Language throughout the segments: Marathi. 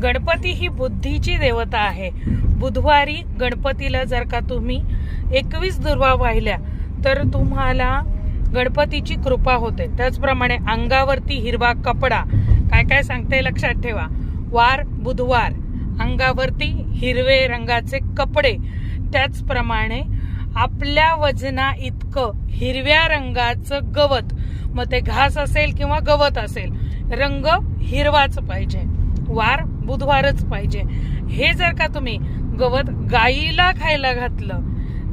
गणपती ही बुद्धीची देवता आहे. बुधवारी गणपतीला जर का तुम्ही 21 दुर्वा वाहिल्या तर तुम्हाला गणपतीची कृपा होते. त्याचप्रमाणे अंगावरती हिरवा कपडा, काय काय सांगते लक्षात ठेवा. वार बुधवार, अंगावरती हिरवे रंगाचे कपडे, त्याचप्रमाणे आपल्या वजना इतकं हिरव्या रंगाचं गवत, मग ते घास असेल किंवा गवत असेल, रंग हिरवाच पाहिजे, वार बुधवारच पाहिजे. हे जर का तुम्ही गवत गाईला खायला घातलं,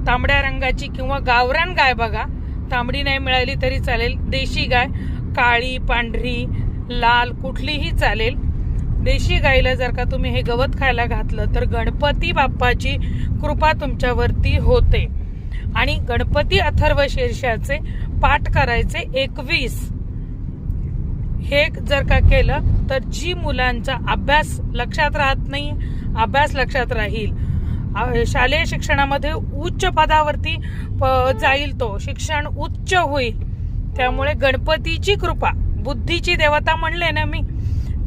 तांबड्या रंगाची किंवा गावरान गाय बघा, तांबडी नाही मिळाली तरी चालेल, देशी गाय, काळी पांढरी लाल कुठलीही चालेल, देशी गाईला जर का तुम्ही हे गवत खायला घातलं तर गणपती बाप्पाची कृपा तुमच्यावरती होते. आणि गणपती अथर्व शीर्षाचे पाठ करायचे 21. हे जर का केलं तर जी मुलांचा अभ्यास लक्षात राहत नाही, अभ्यास लक्षात राहील, शालेय शिक्षणामध्ये उच्च पदावरती जाईल, तो शिक्षण उच्च होईल. त्यामुळे गणपतीची कृपा, बुद्धीची देवता म्हणले ना मी,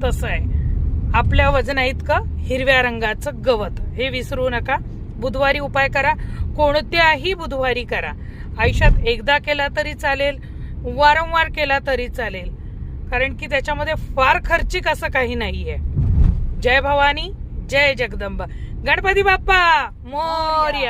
तसं आहे. आपल्या वजना इतकं हिरव्या रंगाचं गवत, हे विसरू नका. बुधवारी उपाय करा, कोणत्याही बुधवारी करा. आयुष्यात एकदा केला तरी चालेल, वारंवार केला तरी चालेल, कारण की त्याच्यामध्ये फार खर्चिक असं काही नाहीये. जय भवानी, जय जगदंबा, गणपती बाप्पा मोरया.